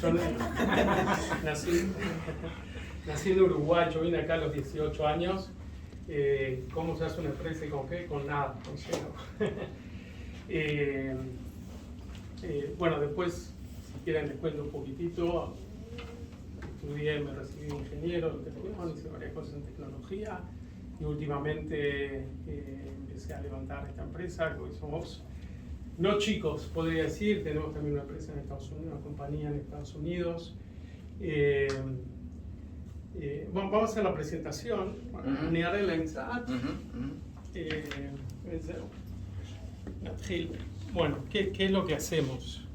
Yo nací en Uruguay, yo vine acá a los 18 años. ¿Cómo se hace una empresa y con qué? Con nada, con cero. Bueno, después, si quieren, les cuento un poquitito. Estudié, me recibí de ingeniero en televisión, hice varias cosas en tecnología y últimamente empecé a levantar esta empresa, que hoy somos no chicos, podría decir. Tenemos también una empresa en Estados Unidos, una compañía en Estados Unidos. Vamos a hacer la presentación. Bueno, ¿qué es lo que hacemos?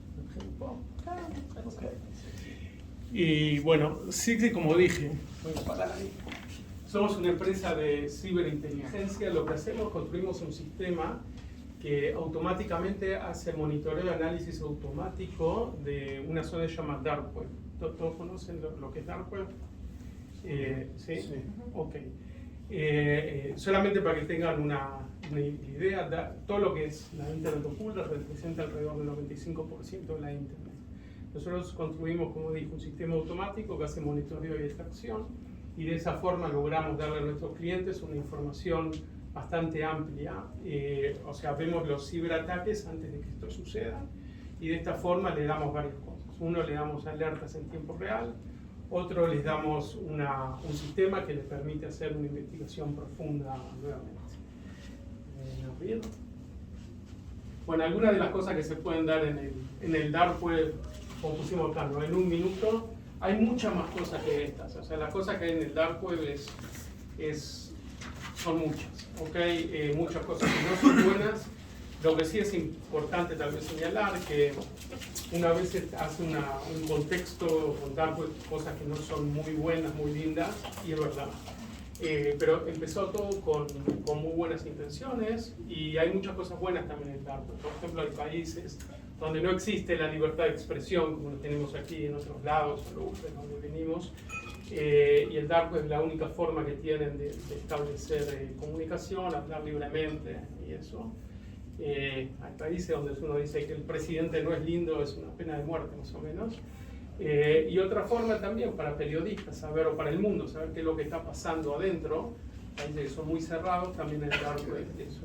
Y bueno, sí, como dije, somos una empresa de ciberinteligencia. Lo que hacemos, construimos un sistema que automáticamente hace monitoreo y análisis automático de una zona que se llama Dark Web. ¿Todos conocen lo que es Dark Web? ¿Sí? Sí. Ok. Solamente para que tengan una idea, todo lo que es la Internet oculta representa alrededor del 95% de la Internet. Nosotros construimos, como dije, un sistema automático que hace monitoreo y extracción, y de esa forma logramos darle a nuestros clientes una información bastante amplia. O sea, vemos los ciberataques antes de que esto suceda, y de esta forma le damos varias cosas. Uno, le damos alertas en tiempo real. Otro, les damos un sistema que les permite hacer una investigación profunda nuevamente. Bueno, algunas de las cosas que se pueden dar en el Dark Web, como pusimos acá, ¿no? En un minuto, hay muchas más cosas que estas. O sea, las cosas que hay en el Dark Web son muchas, ¿ok? Muchas cosas que no son buenas. Lo que sí es importante tal vez señalar que una vez hace un contexto con Dark Web, cosas que no son muy buenas, muy lindas, y es verdad. Pero empezó todo con muy buenas intenciones, y hay muchas cosas buenas también en el Dark Web. Por ejemplo, hay países donde no existe la libertad de expresión, como lo tenemos aquí en otros lados, en lugares donde venimos, y el Dark Web es la única forma que tienen de establecer comunicación, hablar libremente y eso. Hay países donde uno dice que el presidente no es lindo, es una pena de muerte más o menos. Y otra forma también para periodistas saber, o para el mundo, saber qué es lo que está pasando adentro. Países que son muy cerrados, también el Dark Web es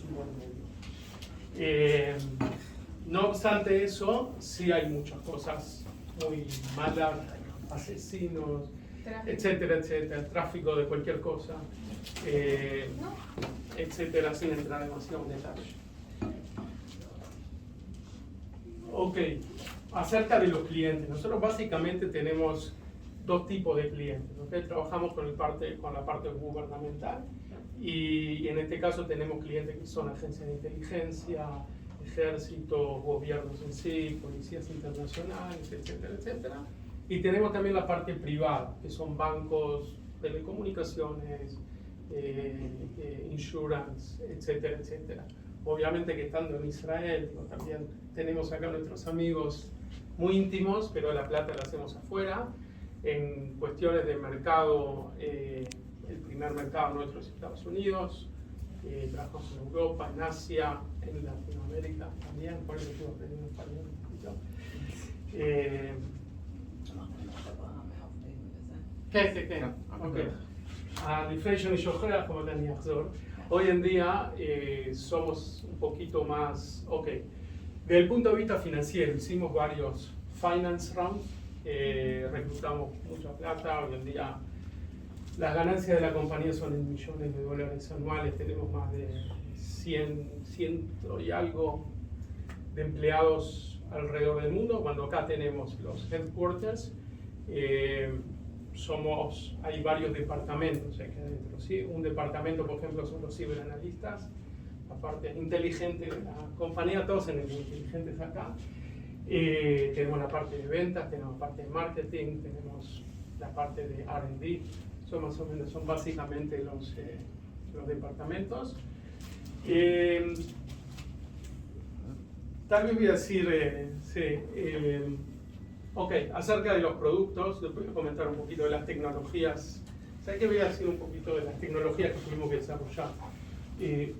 un buen medio. No obstante eso, sí hay muchas cosas muy malas, asesinos, etcétera, etcétera, tráfico de cualquier cosa, etcétera, sin entrar demasiado en detalle. Ok, acerca de los clientes. Nosotros básicamente tenemos dos tipos de clientes, ¿okay? Trabajamos con la parte gubernamental, y en este caso tenemos clientes que son agencias de inteligencia, ejércitos, gobiernos en sí, policías internacionales, etcétera, etcétera. Y tenemos también la parte privada, que son bancos, telecomunicaciones, insurance, etcétera, etcétera. Obviamente que estando en Israel, también tenemos acá nuestros amigos muy íntimos, pero la plata la hacemos afuera. En cuestiones de mercado, el primer mercado nuestro es Estados Unidos. Trabajamos en Europa, en Asia, en Latinoamérica también, por eso estuve aprendiendo español un poquito. ¿Qué? Ok. לפני שוכח, אבל אני אחזור. Hoy en día somos un poquito más, ok. Desde el punto de vista financiero, hicimos varios finance rounds, reclutamos mucha plata. Hoy en día las ganancias de la compañía son en millones de dólares anuales. Tenemos más de 100 y algo de empleados alrededor del mundo. Cuando acá tenemos los headquarters, hay varios departamentos aquí adentro, ¿sí? Un departamento, por ejemplo, son los ciberanalistas, la parte inteligente de la compañía, todos en el inteligentes acá. Tenemos la parte de ventas, tenemos la parte de marketing, tenemos la parte de R&D. Son básicamente los departamentos. Tal vez voy a decir, ok, acerca de los productos, después voy a comentar un poquito de las tecnologías. ¿Sabes qué? Voy a decir un poquito de las tecnologías que tuvimos que desarrollar.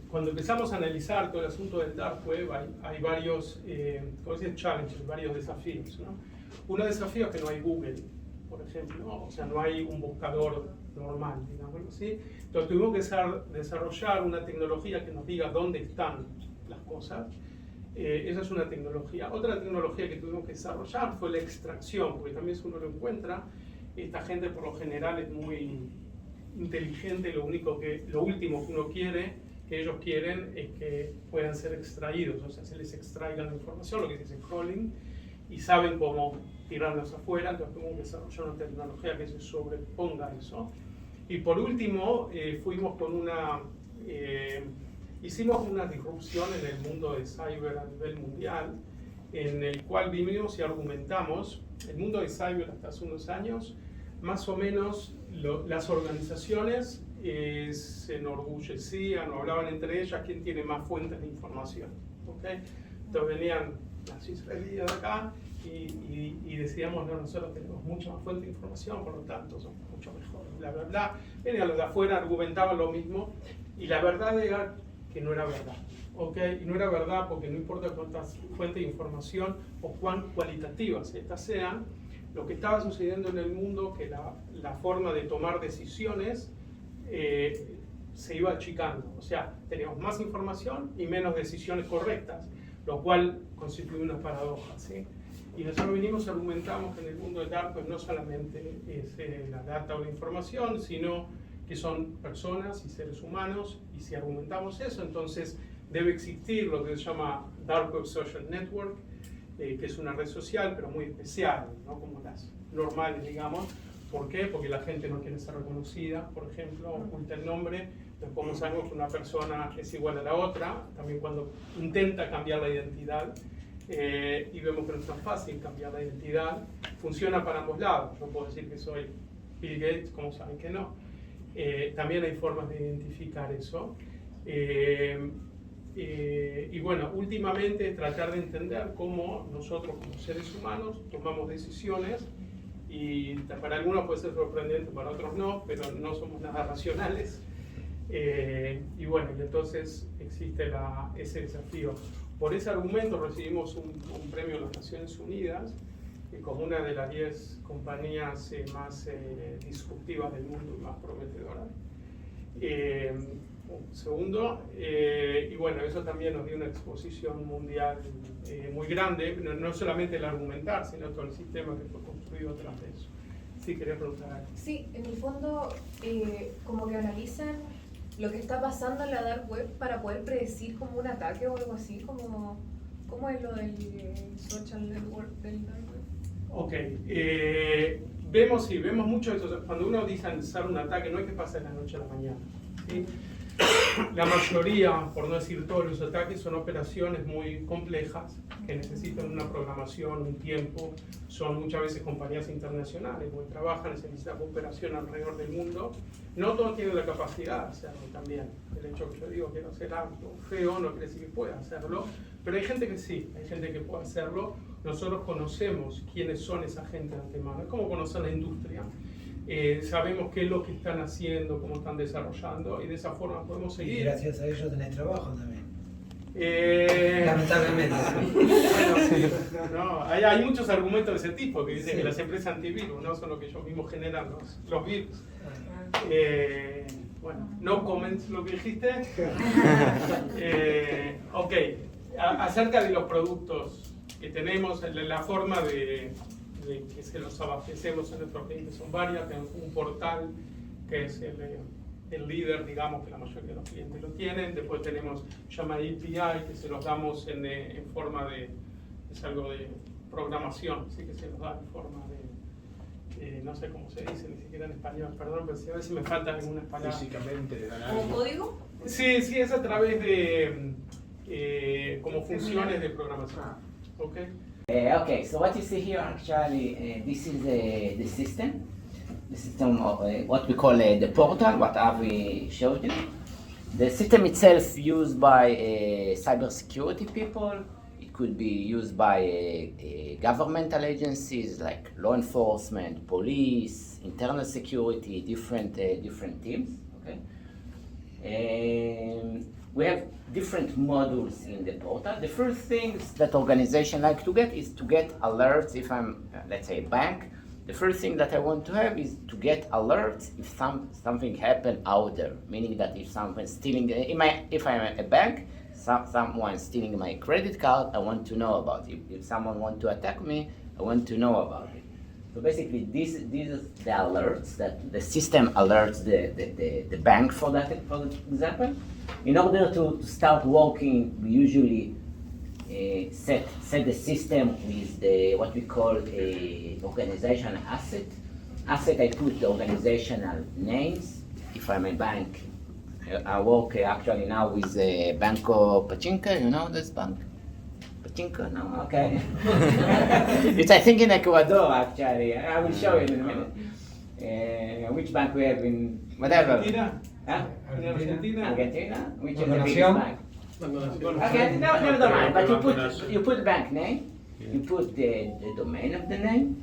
cuando empezamos a analizar todo el asunto del dark web, hay varios challenges, varios desafíos, ¿no? Uno desafío es que no hay Google, por ejemplo, ¿no? O sea, no hay un buscador normal, digámoslo así. Entonces tuvimos que desarrollar una tecnología que nos diga dónde están las cosas. Esa es una tecnología. Otra tecnología que tuvimos que desarrollar fue la extracción, porque también si uno lo encuentra, esta gente por lo general es muy inteligente, lo último que uno quiere, que ellos quieren, es que puedan ser extraídos, o sea, se les extraiga la información, lo que se dice crawling, y saben cómo tirarlos afuera. Entonces tuvimos que desarrollar una tecnología que se sobreponga a eso. Y por último, fuimos con hicimos una disrupción en el mundo de cyber a nivel mundial, en el cual vimos y argumentamos. El mundo de cyber hasta hace unos años, más o menos las organizaciones se enorgullecían o hablaban entre ellas quién tiene más fuentes de información. ¿Okay? Entonces venían las israelíes de acá y decíamos, no, nosotros tenemos mucha más fuente de información, por lo tanto somos mucho mejores, bla, bla, bla. Venían los de afuera, argumentaban lo mismo, y la verdad era que no era verdad. ¿Okay? Y no era verdad porque no importa cuántas fuentes de información o cuán cualitativas estas sean, lo que estaba sucediendo en el mundo, que la forma de tomar decisiones se iba achicando. O sea, teníamos más información y menos decisiones correctas, lo cual constituye una paradoja, ¿sí? Y nosotros argumentamos que en el mundo del dark web no solamente es la data o la información, sino que son personas y seres humanos, y si argumentamos eso, entonces debe existir lo que se llama Dark Web Social Network, que es una red social, pero muy especial, no como las normales, digamos. ¿Por qué? Porque la gente no quiere ser reconocida, por ejemplo, oculta el nombre. Entonces, como sabemos que una persona es igual a la otra, también cuando intenta cambiar la identidad, y vemos que no es tan fácil cambiar la identidad, funciona para ambos lados. Yo puedo decir que soy Bill Gates, como saben que no. También hay formas de identificar eso. Y bueno, últimamente tratar de entender cómo nosotros como seres humanos tomamos decisiones, y para algunos puede ser sorprendente, para otros no, pero no somos nada racionales. Y bueno, y entonces existe ese desafío. Por ese argumento recibimos un premio de las Naciones Unidas como una de las 10 compañías más disruptivas del mundo y más prometedoras. Segundo, y bueno, eso también nos dio una exposición mundial muy grande, no solamente el argumentar, sino todo el sistema que fue construido atrás de eso. Sí, quería preguntar algo. Sí, en el fondo, como que analizan lo que está pasando en la dark web para poder predecir como un ataque o algo así, como ¿cómo es lo del social network del dark web? Ok, vemos mucho eso. Cuando uno dice analizar un ataque, no hay que pasar de la noche a la mañana, ¿sí? La mayoría, por no decir todos los ataques, son operaciones muy complejas que necesitan una programación, un tiempo. Son muchas veces compañías internacionales porque trabajan, se necesita cooperación alrededor del mundo. No todos tienen la capacidad de hacerlo también. El hecho que yo digo quiero hacer algo feo no quiere decir que pueda hacerlo, pero hay gente que sí, hay gente que puede hacerlo. Nosotros conocemos quiénes son esa gente de antemano, es como conocer la industria. Sabemos qué es lo que están haciendo, cómo están desarrollando, y de esa forma podemos seguir. Y gracias a ellos tenés trabajo también. Lamentablemente. Bueno, sí, no, hay muchos argumentos de ese tipo que dicen que las empresas antivirus no son lo que ellos mismos generan los virus. Bueno, no comments lo que dijiste. Ok, acerca de los productos que tenemos, la forma de que se los abastecemos en nuestros clientes son varias. Tenemos un portal que es el líder, digamos, que la mayoría de los clientes lo tienen. Después tenemos llama API, que se los damos en forma es algo de programación, así que se los da en forma no sé cómo se dice, ni siquiera en español, perdón, pero a ver si me faltan algunas palabras. Físicamente. ¿Como código? Sí, es a través de como funciones de programación. Okay. Okay, so what you see here actually, this is the system. The system of what we call the portal, what Avi showed you. The system itself used by cybersecurity people. It could be used by governmental agencies like law enforcement, police, internal security, different teams. Okay. We have different modules in the portal. The first things that organization like to get is to get alerts. If I'm, let's say, a bank, the first thing that I want to have is to get alerts if something happened out there. Meaning that if someone's stealing, if I'm a bank, someone stealing my credit card, I want to know about it. If someone want to attack me, I want to know about it. So basically, these are the alerts that the system alerts the bank for that, for example. In order to start working, we usually set the system with what we call a organizational asset. Asset, I put the organizational names. If I'm a bank, I work actually now with Banco Pachinko. You know this bank? Pachinko? No? Okay. It's I think in Ecuador actually. I will show you in a minute. Which bank we have in whatever. Argentina. Huh? Argentina. Argentina? Which is the Nación. biggest bank? Okay, no, never mind. But you put bank name, you put the domain of the name,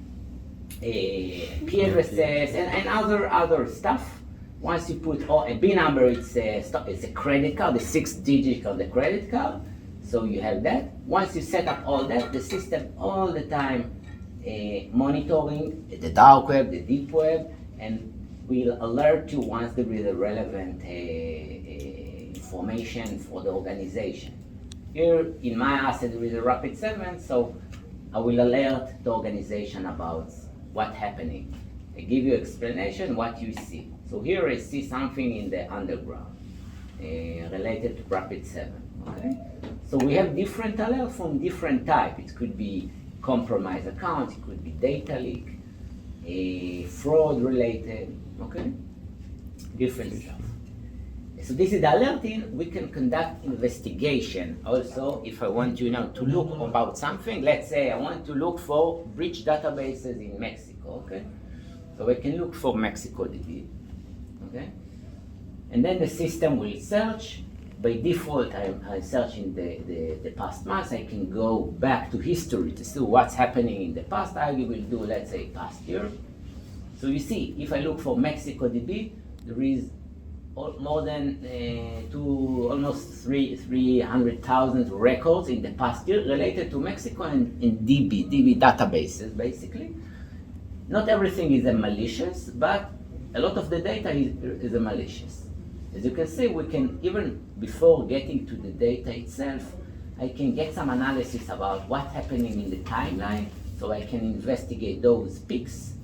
P addresses, and other stuff. Once you put a B number, it's a credit card, the 6 digits of the credit card. So you have that. Once you set up all that, the system all the time monitoring the dark web, the deep web, and will alert you once there is a relevant information for the organization. Here in my asset there is a Rapid7, so I will alert the organization about what's happening. I give you explanation what you see. So here I see something in the underground related to Rapid7. Okay? So we have different alerts from different type. It could be compromised accounts, it could be data leak, fraud related, okay? Different stuff. So this is the alerting. We can conduct investigation also if I want to look about something. Let's say I want to look for breach databases in Mexico, okay? So I can look for Mexico DB, okay? And then the system will search. By default, I'm searching the past months. I can go back to history to see what's happening in the past. I will do, let's say, past year. So you see, if I look for Mexico DB, there is more than almost 300,000 records in the past year related to Mexico and in DB databases, basically. Not everything is malicious, but a lot of the data is malicious. As you can see, we can, even before getting to the data itself, I can get some analysis about what's happening in the timeline, so I can investigate those peaks.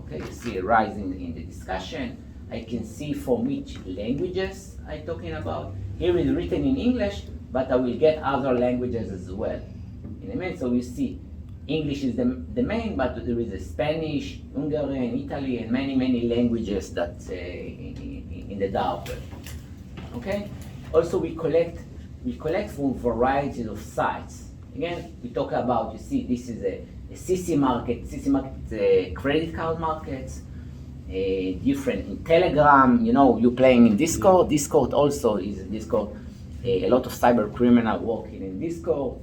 Okay, you see a rise in the discussion. I can see from which languages I'm talking about. Here is written in English, but I will get other languages as well. In a minute, so you see, English is the main, but there is a Spanish, Hungarian, Italy, and many languages that in the dark web. Okay. Also, we collect from varieties of sites. Again, we talk about, you see, this is a CC market. CC market is credit card markets. Different in Telegram. You know, you're playing in Discord. Discord also is in Discord. A lot of cyber criminals working in Discord.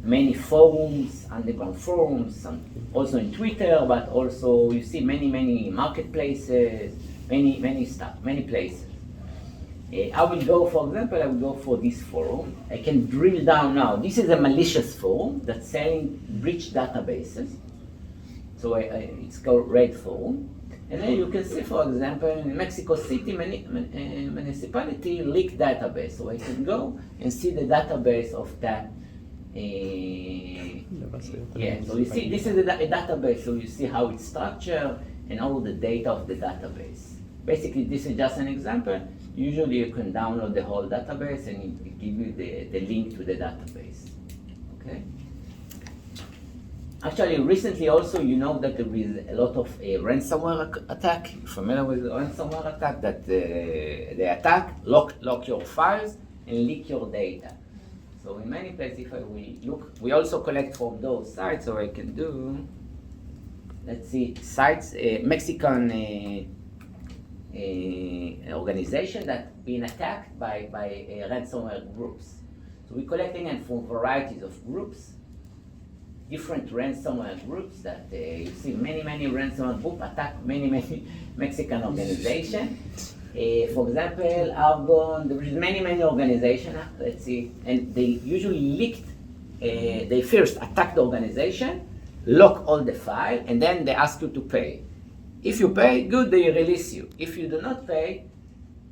Many forums, underground forums, also in Twitter, but also you see many marketplaces, many stuff, many places. I will go, for example, I will go for this forum. I can drill down now. This is a malicious forum that's selling breach databases. So it's called Red Forum. And then you can see, for example, in Mexico City, municipality leaked database. So I can go and see the database of that. Yeah, so you see, this is a database, so you see how it's structured and all the data of the database. Basically, this is just an example. Usually you can download the whole database and it give you the link to the database. Okay. Actually, recently also, you know that there is a lot of ransomware attack. You're familiar with the ransomware attack? That they attack, lock your files, and leak your data. So in many places, if I will look, we also collect from those sites, so I can do, let's see, sites, Mexican organization that been attacked by ransomware groups. So we're collecting it from varieties of groups, different ransomware groups that you see many ransomware groups attack many Mexican organizations. For example, Argon, there is many organizations, let's see, and they usually leaked, they first attack the organization, lock all the file, and then they ask you to pay. If you pay, good, they release you. If you do not pay,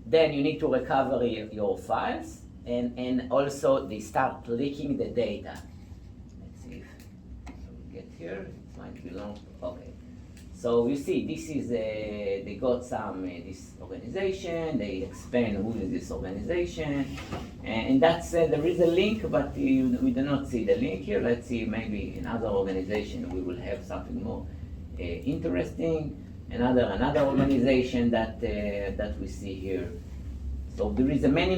then you need to recover your files, and also they start leaking the data. Let's see if we get here, it might belong, okay. So you see, this is, they got some, this organization, they explain who is this organization, and that's, there is a link, but we do not see the link here. Let's see, maybe in other organization we will have something more interesting. Another organization that we see here. So there is a many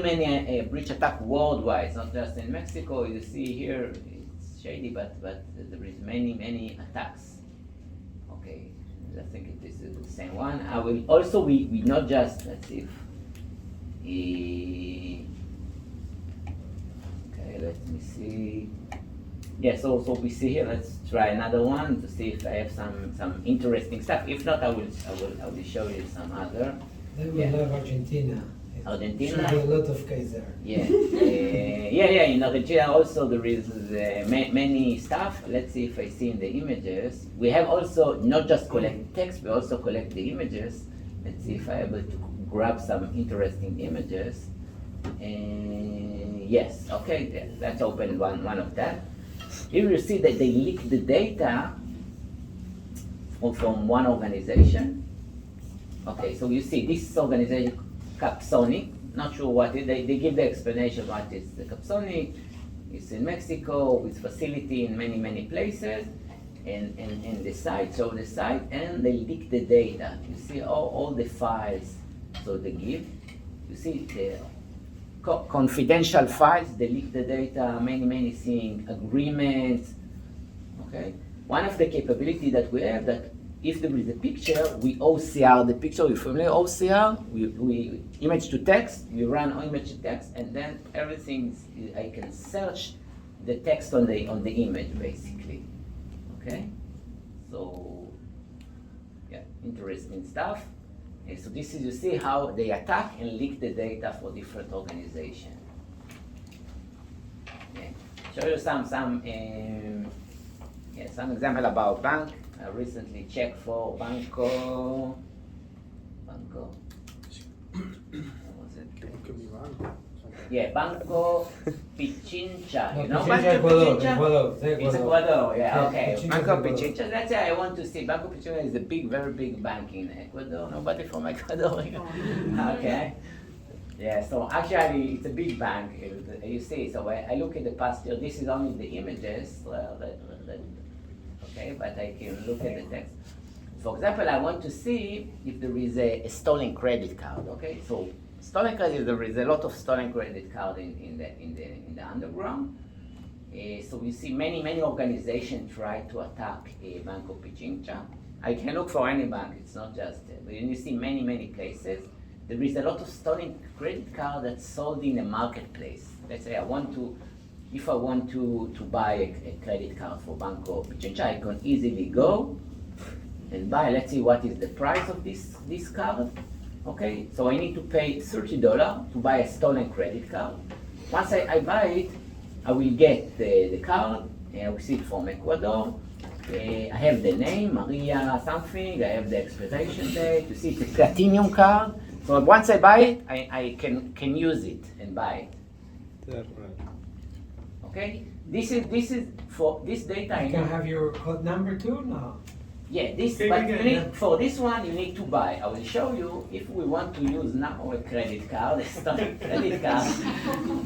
breach attack worldwide. It's not just in Mexico. You see here, it's shady, but there is many attacks. Okay, I think it is the same one. I will also we not just, let's see if okay, let me see. Yes, so we see here. Let's try another one to see if I have some interesting stuff. If not, I will show you some other. Then we have Argentina. Argentina. Should be a lot of cases there. Yeah, yeah. In Argentina also there is many stuff. Let's see if I see in the images. We have also not just collect text, we also collect the images. Let's see if I'm able to grab some interesting images. Yes, okay. Let's open one of that. Here you see that they leak the data from one organization. Okay, so you see this organization, Capsonic, not sure what it is. They give the explanation what is the Capsonic. It's in Mexico with facility in many places, and the site, show the site, and they leak the data. You see all the files, so they give. You see the confidential files, they leak the data, many things, agreements, okay? One of the capability that we have that if there is a picture, we OCR the picture. You're familiar with OCR? We image to text, we run image to text, and then everything, I can search the text on the image, basically, okay? So, yeah, interesting stuff. And so this is, you see how they attack and leak the data for different organizations. Okay. Show you some example about bank. I recently checked for Banco. What was it? Yeah, Banco Pichincha. You know Banco Pichincha? It's Ecuador, yeah, okay. Banco Pichincha, let's say I want to see. Banco Pichincha is a very big bank in Ecuador. Nobody from Ecuador. Okay. Yeah, so actually it's a big bank. You see, so I look at the past year. This is only the images. Okay, but I can look at the text. For example, I want to see if there is a stolen credit card. Okay, so stolen credit, there is a lot of stolen credit card in the underground. So you see many organizations try to attack Banco Pichincha. I can look for any bank. It's not just, but you see many places. There is a lot of stolen credit card that's sold in a marketplace. Let's say if I want to buy a credit card for Banco Pichincha, I can easily go and buy. Let's see what is the price of this card. Okay, so I need to pay $30 to buy a stolen credit card. Once I buy it, I will get the card. I will see it from Ecuador. I have the name, Maria something. I have the expiration date. You see, it's a platinum card. So once I buy it, I can use it and buy it. That's right. Okay, this is for this data. You can have your code number too now. Yeah, this, Okay, but we you can, need, yeah. for this one you need to buy. I will show you if we want to use now a credit card, a stolen credit card.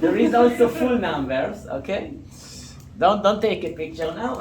There is also full numbers, okay? Don't take a picture now.